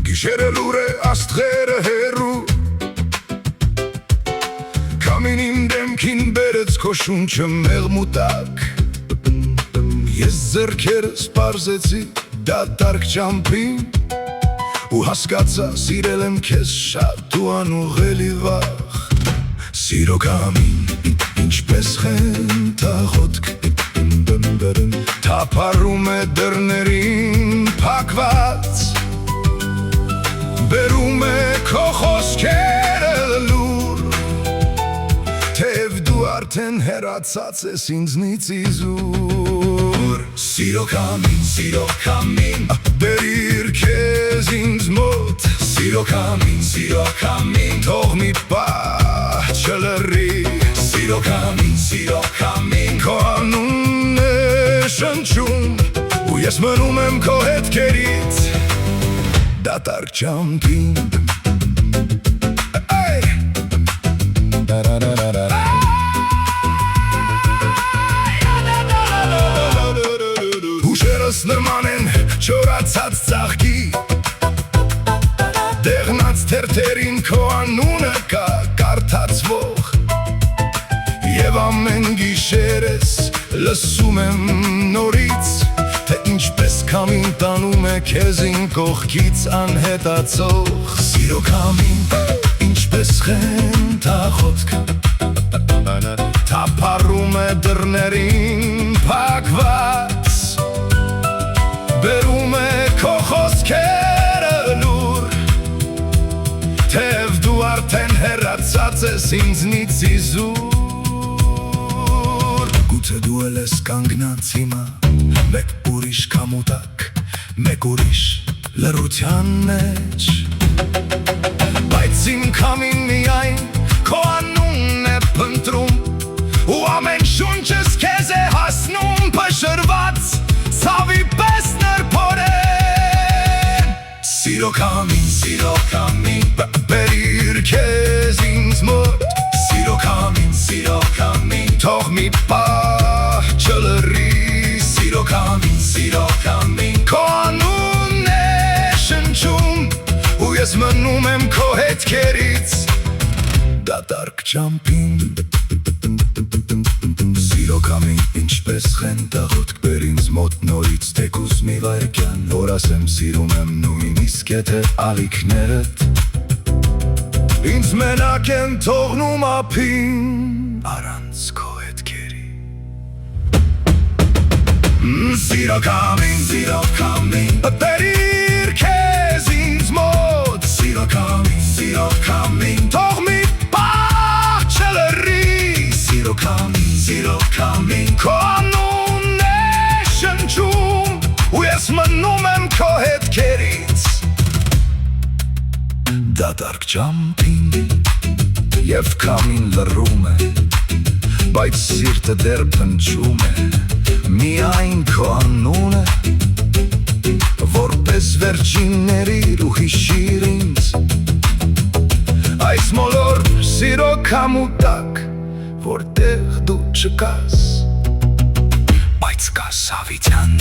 Գիշերը լուր է, աստղերը հեռու, Քամին իմ դեմքին բերեց քո շունչը մեղմուտակ, Ես ձեռքերս պարզեցի դատարկ ճամփին, Ու հասկացա սիրել եմ քեզ շատ ու անուղելի վաղ, Սիրո քամին, ինչպես խենթաղոտք, Թափառում է դռներին փակված, Բերում է քո խոսքերը լուր, Թեև դու արդեն հեռացած ես ինձնից իզուր, Սիրո քամին, բերիր քեզ ինձ մոտ, Սիրո քամին, թող մի պահ չլռի, Սիրո քամին, քո անունն է շնչում, ու ես մնում եմ քո հետքերից, Դատարկ ճամփին, Հուշերս նման են չորացած ծաղկի, Դեղնած թերթերին քո անունը կա կարդացվող, Եվ ամեն գիշեր ես լսում եմ նորից, Թե ինչպես քամին տանում է քեզ իմ կողքից անհետացող, Սիրո քամին, ինչպես խենթաղոտք, Թափառում է դռներին փակված, Բերում է քո խոսքերը լուր, Թեև դու արդեն հեռացած ես ինձնից իզուր, Գուցե դու էլ ես կանգնած հիմա, Մեկ ուրիշ քամուտակ, մեկ ուրիշ լռության մեջ, Բայց իմ քամին միայն քո անունն է փնտրում, Ու ամեն շունչս քեզ է հասնում փշրված, Ցավի պես նրբորեն, Սիրո քամին, բերիր քեզ ինձ մոտ, Սիրո քամին, թող մի պահ չլռի, Սիրո քամին, քո անունն է շնչում, ու ես մնում եմ քո հետքերից, Դատարկ ճամփին, Սիրո քամին, ինչպես խենթաղոտք, բեր ինձ մոտ նորից թեկուզ մի վայրկյան, Որ ասեմ սիրում եմ նույնիսկ եթե ալիքներդ, Ինձ մենակ են թողնում ափին, Առանց քո հետքերի, Սիրո քամին, բերիր քեզ ինձ մոտ, Սիրո քամին, թող մի պահ չլռի, Սիրո քամին, քո անունն է շնչում, ու ես մնում եմ քո հետքերից, Դատարկ ճամփին, և քամին լռում է, Բայց սիրտը դեռ փնչում է, Միայն քո անունը, Որպես վերջիններիր ու հիշիր ինձ, Այս մոլոր սիրո քամուտակ, Որտեղ դու չկաս, Բայց կաս ավիթյան,